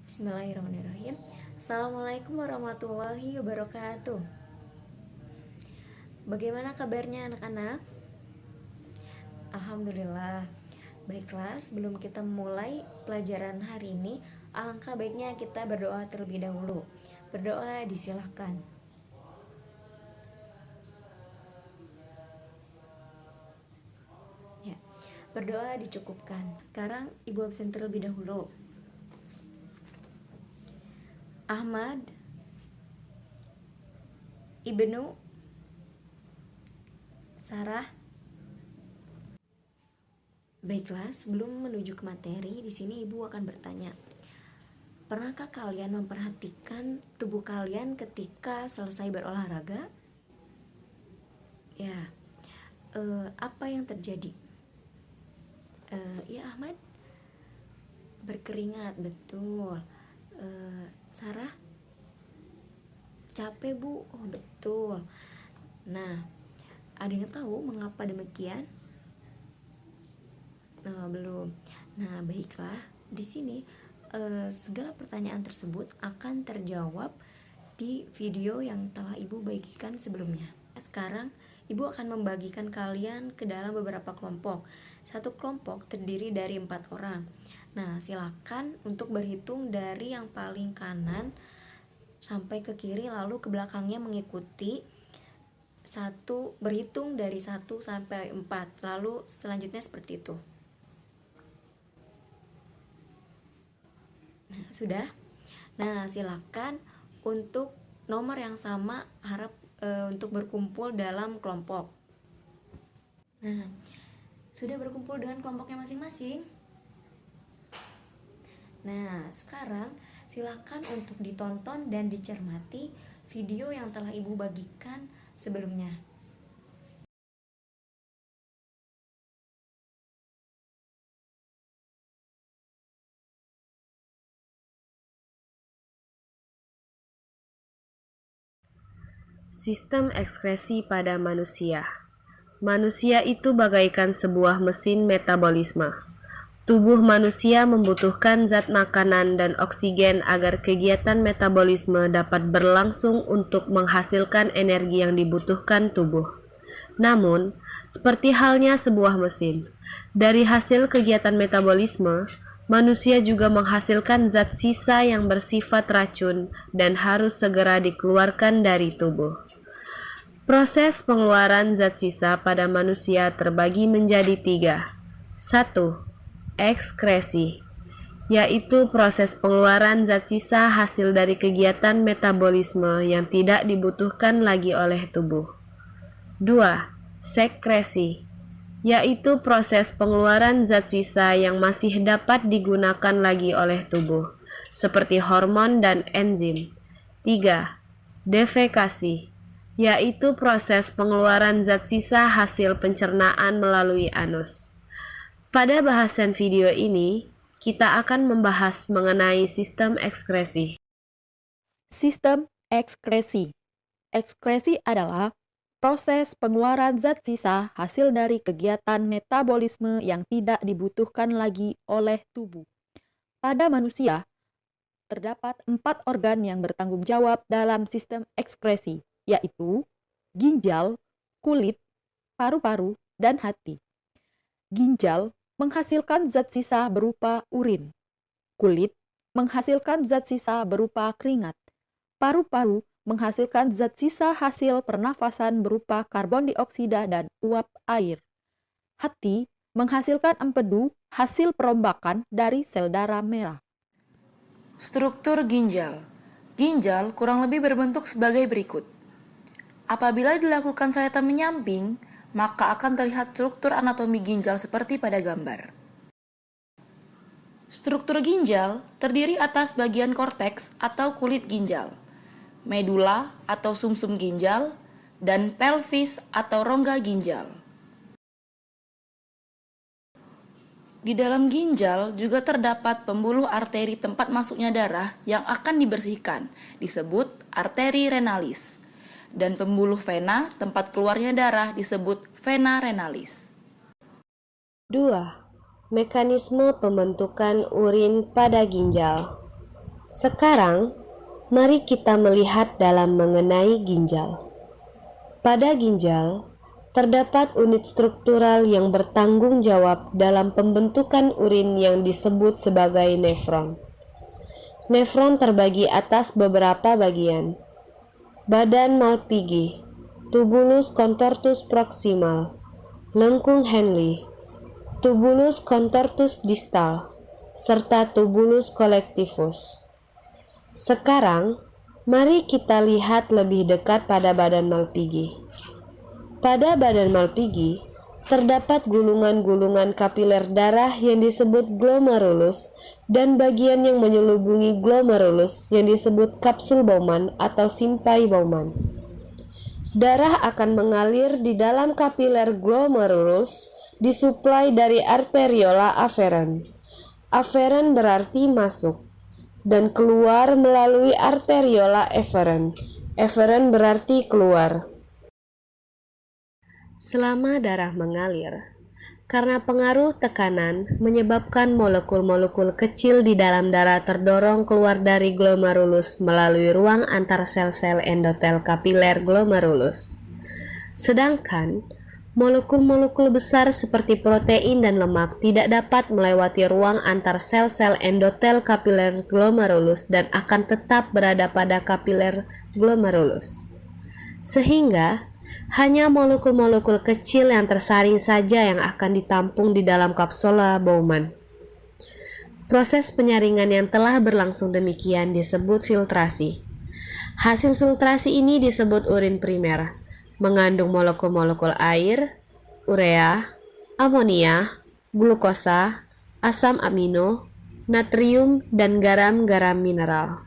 Bismillahirrahmanirrahim. Assalamualaikum warahmatullahi wabarakatuh. Bagaimana kabarnya anak-anak? Alhamdulillah. Baiklah, sebelum kita mulai pelajaran hari ini, alangkah baiknya kita berdoa terlebih dahulu. Berdoa disilahkan. Ya, berdoa dicukupkan. Sekarang Ibu absen terlebih dahulu. Ahmad Ibnu Sarah. Baiklah, sebelum menuju ke materi, di sini Ibu akan bertanya. Pernahkah kalian memperhatikan tubuh kalian ketika selesai berolahraga? Ya, apa yang terjadi? Ya Ahmad, berkeringat, betul. Sarah, capek Bu? Oh betul. Nah, ada yang tahu mengapa demikian? Belum. Nah, baiklah. Di sini segala pertanyaan tersebut akan terjawab di video yang telah Ibu bagikan sebelumnya. Sekarang Ibu akan membagikan kalian ke dalam beberapa kelompok. Satu kelompok terdiri dari 4 orang. Nah, silakan untuk berhitung dari yang paling kanan sampai ke kiri, lalu ke belakangnya mengikuti berhitung dari 1 sampai 4, lalu selanjutnya seperti itu. Nah, sudah? Nah, silakan untuk nomor yang sama harap untuk berkumpul dalam kelompok. Nah, sudah berkumpul dengan kelompoknya masing-masing? Nah, sekarang silakan untuk ditonton dan dicermati video yang telah Ibu bagikan sebelumnya. Sistem ekskresi pada manusia. Manusia itu bagaikan sebuah mesin metabolisme. Tubuh manusia membutuhkan zat makanan dan oksigen agar kegiatan metabolisme dapat berlangsung untuk menghasilkan energi yang dibutuhkan tubuh. Namun, seperti halnya sebuah mesin, dari hasil kegiatan metabolisme, manusia juga menghasilkan zat sisa yang bersifat racun dan harus segera dikeluarkan dari tubuh. Proses pengeluaran zat sisa pada manusia terbagi menjadi 3. 1. Ekskresi, yaitu proses pengeluaran zat sisa hasil dari kegiatan metabolisme yang tidak dibutuhkan lagi oleh tubuh. 2. Sekresi, yaitu proses pengeluaran zat sisa yang masih dapat digunakan lagi oleh tubuh, seperti hormon dan enzim. 3. Defekasi, yaitu proses pengeluaran zat sisa hasil pencernaan melalui anus. Pada bahasan video ini, kita akan membahas mengenai sistem ekskresi. Sistem ekskresi. Ekskresi adalah proses pengeluaran zat sisa hasil dari kegiatan metabolisme yang tidak dibutuhkan lagi oleh tubuh. Pada manusia, terdapat 4 organ yang bertanggung jawab dalam sistem ekskresi, yaitu ginjal, kulit, paru-paru, dan hati. Ginjal menghasilkan zat sisa berupa urin. Kulit menghasilkan zat sisa berupa keringat. Paru-paru menghasilkan zat sisa hasil pernafasan berupa karbon dioksida dan uap air. Hati menghasilkan empedu hasil perombakan dari sel darah merah. Struktur ginjal. Ginjal kurang lebih berbentuk sebagai berikut. Apabila dilakukan sayatan menyamping, maka akan terlihat struktur anatomi ginjal seperti pada gambar. Struktur ginjal terdiri atas bagian korteks atau kulit ginjal, medula atau sumsum ginjal, dan pelvis atau rongga ginjal. Di dalam ginjal juga terdapat pembuluh arteri tempat masuknya darah yang akan dibersihkan, disebut arteri renalis. Dan pembuluh vena tempat keluarnya darah disebut vena renalis. 2. Mekanisme pembentukan urin pada ginjal. Sekarang, mari kita melihat dalam mengenai ginjal. Pada ginjal, terdapat unit struktural yang bertanggung jawab dalam pembentukan urin yang disebut sebagai nefron. Nefron terbagi atas beberapa bagian. Badan Malpighi, tubulus contortus proximal, lengkung Henle, tubulus contortus distal, serta tubulus collectivus. Sekarang, mari kita lihat lebih dekat pada badan Malpighi. Pada badan Malpighi, terdapat gulungan-gulungan kapiler darah yang disebut glomerulus dan bagian yang menyelubungi glomerulus yang disebut kapsul Bowman atau simpai Bowman. Darah akan mengalir di dalam kapiler glomerulus disuplai dari arteriola afferent. Afferent berarti masuk dan keluar melalui arteriola efferent. Efferent berarti keluar. Selama darah mengalir, karena pengaruh tekanan menyebabkan molekul-molekul kecil di dalam darah terdorong keluar dari glomerulus melalui ruang antar sel-sel endotel kapiler glomerulus. Sedangkan molekul-molekul besar seperti protein dan lemak tidak dapat melewati ruang antar sel-sel endotel kapiler glomerulus dan akan tetap berada pada kapiler glomerulus. Sehingga hanya molekul-molekul kecil yang tersaring saja yang akan ditampung di dalam kapsula Bowman. Proses penyaringan yang telah berlangsung demikian disebut filtrasi. Hasil filtrasi ini disebut urin primer, mengandung molekul-molekul air, urea, amonia, glukosa, asam amino, natrium, dan garam-garam mineral.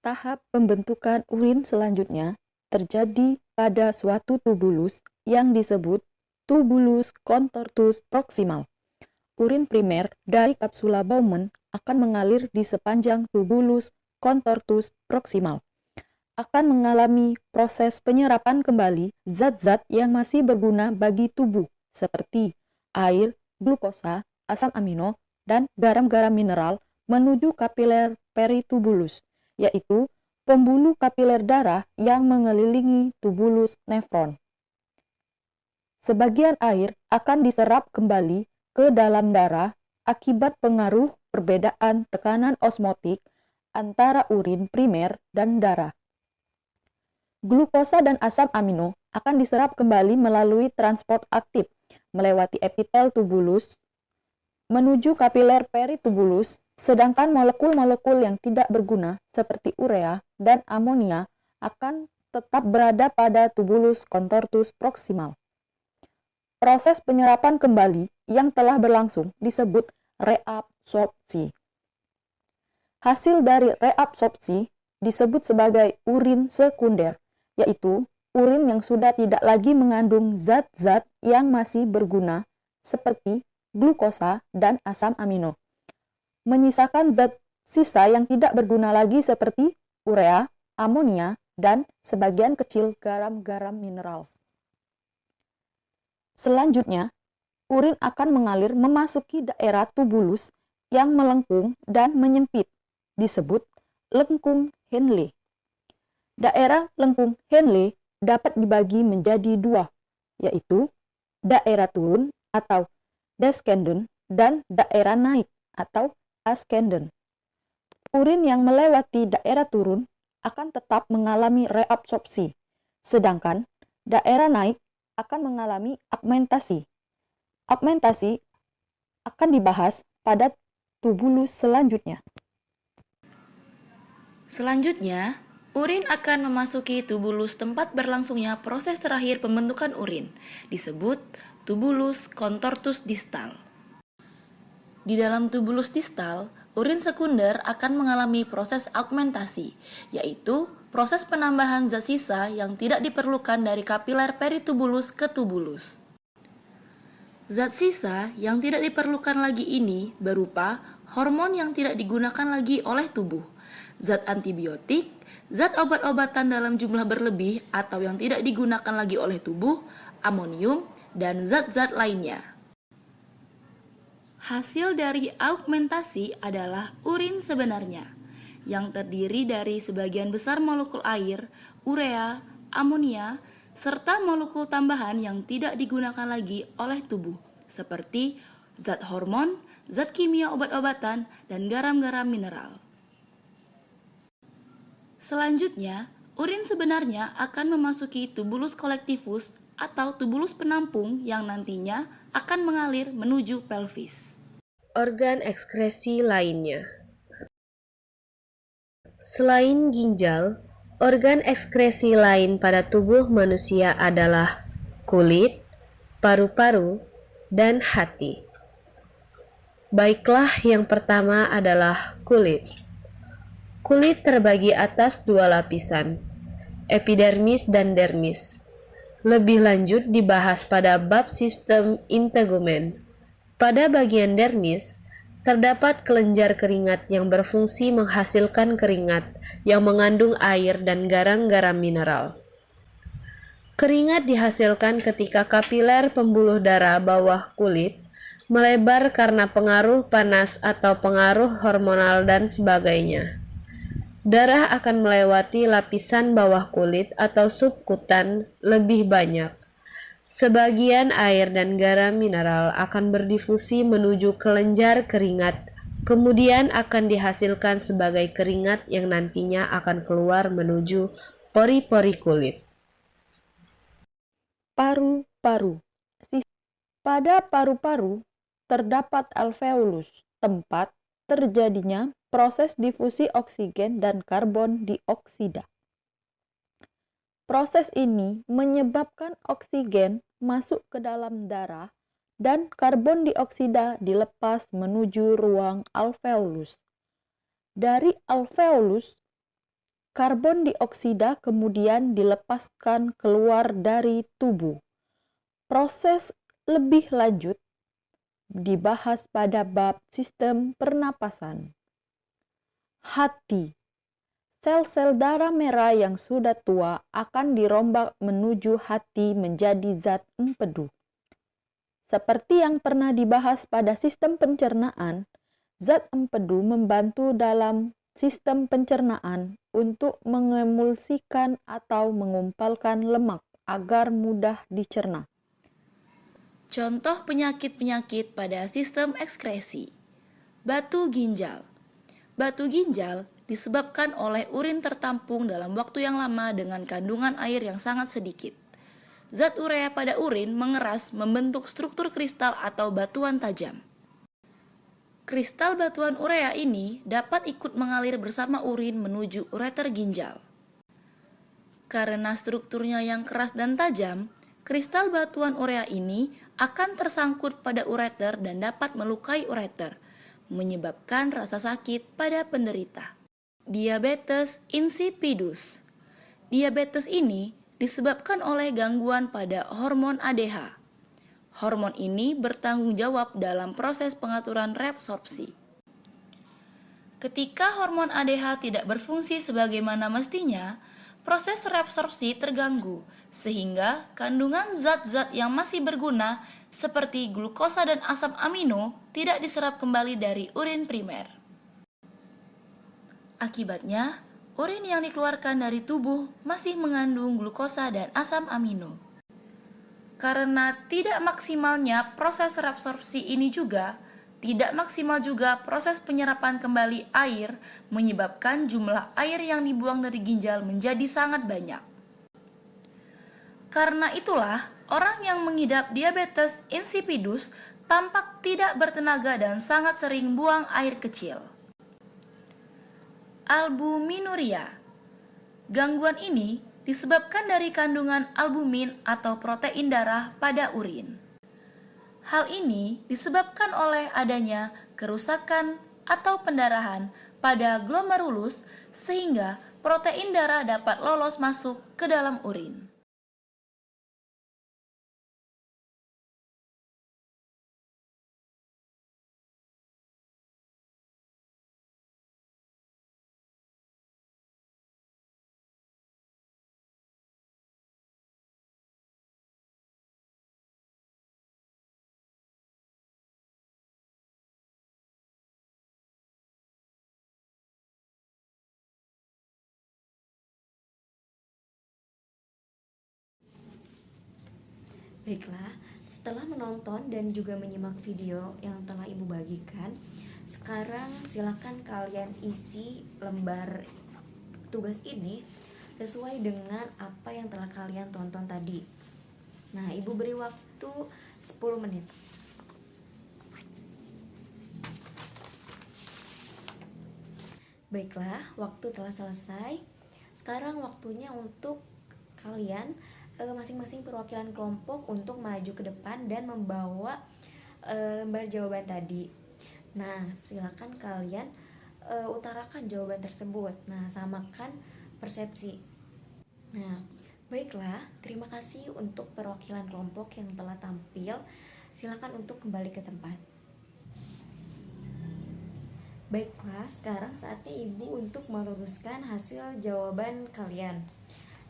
Tahap pembentukan urin selanjutnya terjadi pada suatu tubulus yang disebut tubulus contortus proximal. Urin primer dari kapsula Bowman akan mengalir di sepanjang tubulus contortus proximal. Akan mengalami proses penyerapan kembali zat-zat yang masih berguna bagi tubuh seperti air, glukosa, asam amino, dan garam-garam mineral menuju kapiler peritubulus, yaitu pembuluh kapiler darah yang mengelilingi tubulus nefron. Sebagian air akan diserap kembali ke dalam darah akibat pengaruh perbedaan tekanan osmotik antara urin primer dan darah. Glukosa dan asam amino akan diserap kembali melalui transport aktif melewati epitel tubulus menuju kapiler peritubulus, sedangkan molekul-molekul yang tidak berguna seperti urea dan amonia akan tetap berada pada tubulus contortus proximal. Proses penyerapan kembali yang telah berlangsung disebut reabsorpsi. Hasil dari reabsorpsi disebut sebagai urin sekunder, yaitu urin yang sudah tidak lagi mengandung zat-zat yang masih berguna seperti glukosa dan asam amino, menyisakan zat sisa yang tidak berguna lagi seperti urea, amonia, dan sebagian kecil garam-garam mineral. Selanjutnya, urin akan mengalir memasuki daerah tubulus yang melengkung dan menyempit, disebut lengkung Henle. Daerah lengkung Henle dapat dibagi menjadi dua, yaitu daerah turun atau descendant dan daerah naik atau ascendant. Urin yang melewati daerah turun akan tetap mengalami reabsorpsi, sedangkan daerah naik akan mengalami agmentasi. Agmentasi akan dibahas pada tubulus selanjutnya. Selanjutnya, urin akan memasuki tubulus tempat berlangsungnya proses terakhir pembentukan urin, disebut tubulus contortus distal. Di dalam tubulus distal, urin sekunder akan mengalami proses augmentasi, yaitu proses penambahan zat sisa yang tidak diperlukan dari kapiler peritubulus ke tubulus. Zat sisa yang tidak diperlukan lagi ini berupa hormon yang tidak digunakan lagi oleh tubuh, zat antibiotik, zat obat-obatan dalam jumlah berlebih atau yang tidak digunakan lagi oleh tubuh, amonium, dan zat-zat lainnya. Hasil dari augmentasi adalah urin sebenarnya, yang terdiri dari sebagian besar molekul air, urea, amonia, serta molekul tambahan yang tidak digunakan lagi oleh tubuh, seperti zat hormon, zat kimia obat-obatan, dan garam-garam mineral. Selanjutnya, urin sebenarnya akan memasuki tubulus kolektivus atau tubulus penampung yang nantinya akan mengalir menuju pelvis. Organ ekskresi lainnya. Selain ginjal, organ ekskresi lain pada tubuh manusia adalah kulit, paru-paru, dan hati. Baiklah, yang pertama adalah kulit. Kulit terbagi atas dua lapisan, epidermis dan dermis. Lebih lanjut dibahas pada bab sistem integumen. Pada bagian dermis, terdapat kelenjar keringat yang berfungsi menghasilkan keringat yang mengandung air dan garam-garam mineral. Keringat dihasilkan ketika kapiler pembuluh darah bawah kulit melebar karena pengaruh panas atau pengaruh hormonal dan sebagainya. Darah akan melewati lapisan bawah kulit atau subkutan lebih banyak. Sebagian air dan garam mineral akan berdifusi menuju kelenjar keringat, kemudian akan dihasilkan sebagai keringat yang nantinya akan keluar menuju pori-pori kulit. Paru-paru. Pada paru-paru terdapat alveolus, tempat terjadinya proses difusi oksigen dan karbon dioksida. Proses ini menyebabkan oksigen masuk ke dalam darah dan karbon dioksida dilepas menuju ruang alveolus. Dari alveolus, karbon dioksida kemudian dilepaskan keluar dari tubuh. Proses lebih lanjut dibahas pada bab sistem pernapasan. Hati. Sel-sel darah merah yang sudah tua akan dirombak menuju hati menjadi zat empedu. Seperti yang pernah dibahas pada sistem pencernaan, zat empedu membantu dalam sistem pencernaan untuk mengemulsikan atau mengumpalkan lemak agar mudah dicerna. Contoh penyakit-penyakit pada sistem ekskresi. Batu ginjal. Batu ginjal disebabkan oleh urin tertampung dalam waktu yang lama dengan kandungan air yang sangat sedikit. Zat urea pada urin mengeras membentuk struktur kristal atau batuan tajam. Kristal batuan urea ini dapat ikut mengalir bersama urin menuju ureter ginjal. Karena strukturnya yang keras dan tajam, kristal batuan urea ini akan tersangkut pada ureter dan dapat melukai ureter, menyebabkan rasa sakit pada penderita. Diabetes insipidus. Diabetes ini disebabkan oleh gangguan pada hormon ADH. Hormon ini bertanggung jawab dalam proses pengaturan reabsorpsi. Ketika hormon ADH tidak berfungsi sebagaimana mestinya, proses reabsorpsi terganggu, sehingga kandungan zat-zat yang masih berguna seperti glukosa dan asam amino tidak diserap kembali dari urin primer. Akibatnya, urin yang dikeluarkan dari tubuh masih mengandung glukosa dan asam amino. Karena tidak maksimalnya proses reabsorpsi ini juga, tidak maksimal juga proses penyerapan kembali air, menyebabkan jumlah air yang dibuang dari ginjal menjadi sangat banyak. Karena itulah, orang yang mengidap diabetes insipidus tampak tidak bertenaga dan sangat sering buang air kecil. Albuminuria. Gangguan ini disebabkan dari kandungan albumin atau protein darah pada urin. Hal ini disebabkan oleh adanya kerusakan atau pendarahan pada glomerulus sehingga protein darah dapat lolos masuk ke dalam urin. Baiklah, setelah menonton dan juga menyimak video yang telah Ibu bagikan, sekarang silakan kalian isi lembar tugas ini sesuai dengan apa yang telah kalian tonton tadi. Nah, Ibu beri waktu 10 menit. Baiklah, waktu telah selesai. Sekarang waktunya untuk kalian masing-masing perwakilan kelompok untuk maju ke depan dan membawa lembar jawaban tadi. Nah, silakan kalian utarakan jawaban tersebut. Nah, samakan persepsi. Nah, baiklah, terima kasih untuk perwakilan kelompok yang telah tampil. Silakan untuk kembali ke tempat. Baiklah, sekarang saatnya Ibu untuk meluruskan hasil jawaban kalian.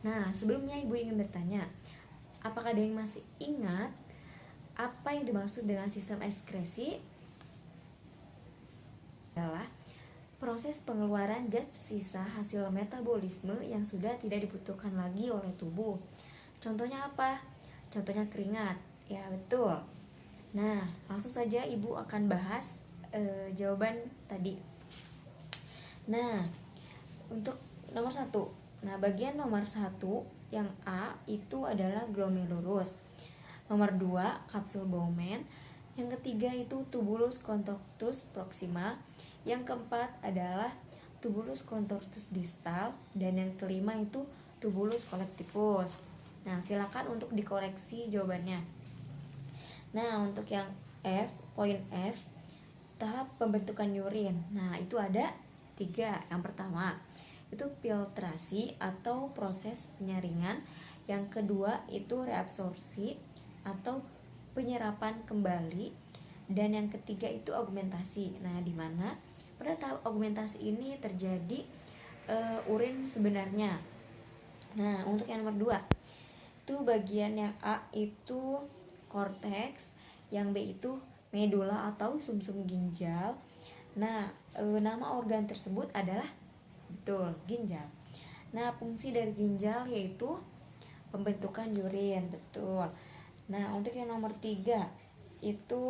Nah, sebelumnya Ibu ingin bertanya, apakah ada yang masih ingat apa yang dimaksud dengan sistem ekskresi? Adalah proses pengeluaran zat sisa hasil metabolisme yang sudah tidak dibutuhkan lagi oleh tubuh. Contohnya apa? Contohnya keringat. Ya, betul. Nah, langsung saja Ibu akan bahas jawaban tadi. Nah, untuk nomor 1. Nah, bagian nomor 1 yang A itu adalah glomerulus. Nomor 2 kapsul Bowman. Yang ketiga itu tubulus contortus proximal. Yang keempat adalah tubulus contortus distal. Dan yang kelima itu tubulus collectivus. Nah, silakan untuk dikoreksi jawabannya. Nah, untuk yang F, poin F, tahap pembentukan urin. Nah, itu ada 3. Yang pertama itu filtrasi atau proses penyaringan. Yang kedua itu reabsorpsi atau penyerapan kembali. Dan yang ketiga itu augmentasi. Nah, di mana pada tahap augmentasi ini terjadi urin sebenarnya. Nah, untuk yang nomor 2 itu bagian yang A itu korteks, yang B itu medula atau sumsum ginjal. Nah, nama organ tersebut adalah betul, ginjal. Nah, fungsi dari ginjal yaitu pembentukan urin, betul. Nah, untuk yang nomor 3 itu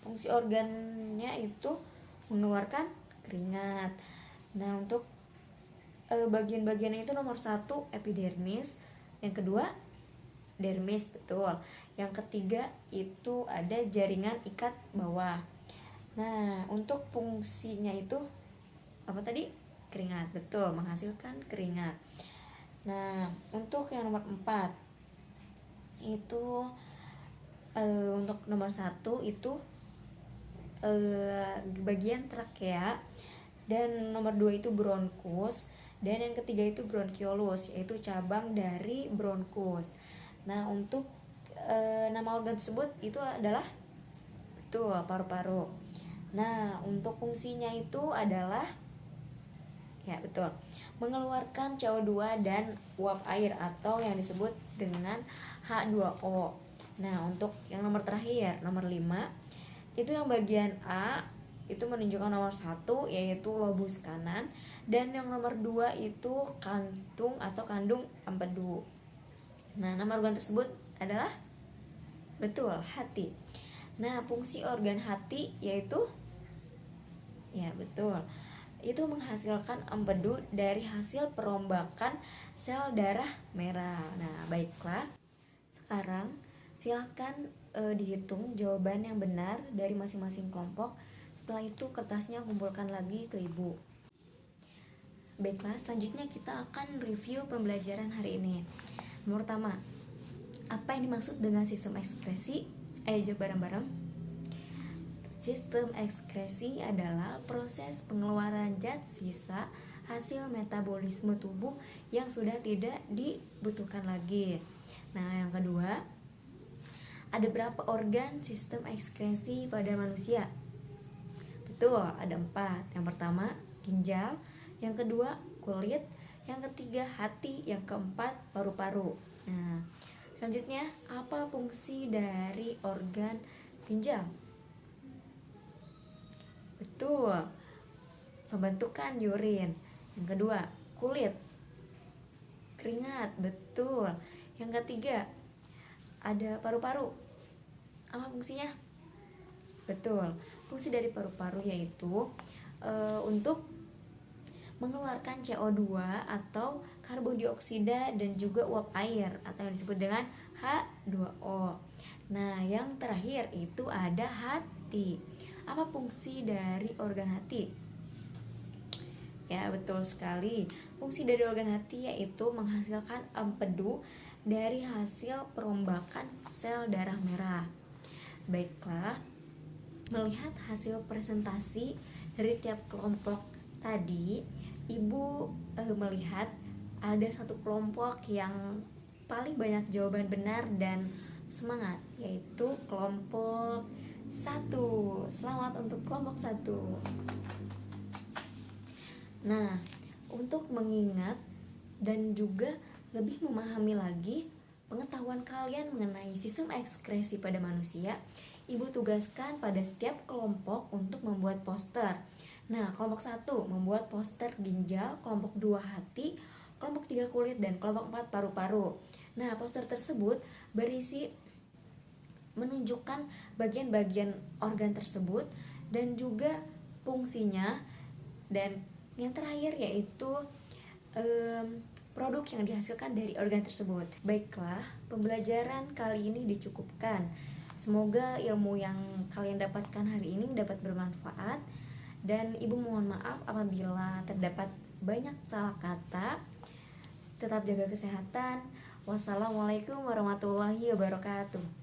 fungsi organnya itu mengeluarkan keringat. Nah, untuk bagian-bagiannya itu nomor 1 epidermis, yang kedua dermis, betul. Yang ketiga itu ada jaringan ikat bawah. Nah, untuk fungsinya itu apa tadi? Keringat, betul, menghasilkan keringat. Nah, untuk yang nomor 4 itu untuk nomor 1 itu bagian trakea, dan nomor 2 itu bronkus, dan yang ketiga itu bronchiolus, yaitu cabang dari bronkus. Nah, untuk nama organ tersebut itu adalah betul, paru-paru. Nah, untuk fungsinya itu adalah ya betul, mengeluarkan CO2 dan uap air atau yang disebut dengan H2O. Nah, untuk yang nomor terakhir, nomor 5 itu yang bagian A itu menunjukkan nomor 1 yaitu lobus kanan, dan yang nomor 2 itu kantung atau kandung empedu. Nah, nama organ tersebut adalah betul, hati. Nah, fungsi organ hati yaitu ya betul, itu menghasilkan empedu dari hasil perombakan sel darah merah. Nah, baiklah, sekarang silakan dihitung jawaban yang benar dari masing-masing kelompok. Setelah itu kertasnya kumpulkan lagi ke Ibu. Baiklah, selanjutnya kita akan review pembelajaran hari ini. Nomor pertama, apa yang dimaksud dengan sistem ekskresi? Ayo jawab bareng-bareng. Sistem ekskresi adalah proses pengeluaran zat sisa hasil metabolisme tubuh yang sudah tidak dibutuhkan lagi. Nah, yang kedua, ada berapa organ sistem ekskresi pada manusia? Betul, ada 4. Yang pertama, ginjal. Yang kedua, kulit. Yang ketiga, hati. Yang keempat, paru-paru. Nah, selanjutnya, apa fungsi dari organ ginjal? Betul, pembentukan urin. Yang kedua, kulit. Keringat, betul. Yang ketiga, ada paru-paru. Apa fungsinya? Betul, fungsi dari paru-paru yaitu untuk mengeluarkan CO2 atau karbon dioksida dan juga uap air atau yang disebut dengan H2O. Nah, yang terakhir itu ada hati. Apa fungsi dari organ hati? Ya, betul sekali. Fungsi dari organ hati yaitu menghasilkan empedu dari hasil perombakan sel darah merah. Baiklah, melihat hasil presentasi dari tiap kelompok tadi, Ibu melihat ada satu kelompok yang paling banyak jawaban benar dan semangat, yaitu kelompok 1. Selamat untuk kelompok 1. Nah, untuk mengingat dan juga lebih memahami lagi pengetahuan kalian mengenai sistem ekskresi pada manusia, Ibu tugaskan pada setiap kelompok untuk membuat poster. Nah, kelompok 1 membuat poster ginjal, kelompok 2 hati, kelompok 3 kulit, dan kelompok 4 paru-paru. Nah, poster tersebut berisi menunjukkan bagian-bagian organ tersebut dan juga fungsinya, dan yang terakhir yaitu produk yang dihasilkan dari organ tersebut. Baiklah, pembelajaran kali ini dicukupkan. Semoga ilmu yang kalian dapatkan hari ini dapat bermanfaat, dan Ibu mohon maaf apabila terdapat banyak salah kata. Tetap jaga kesehatan. Wassalamualaikum warahmatullahi wabarakatuh.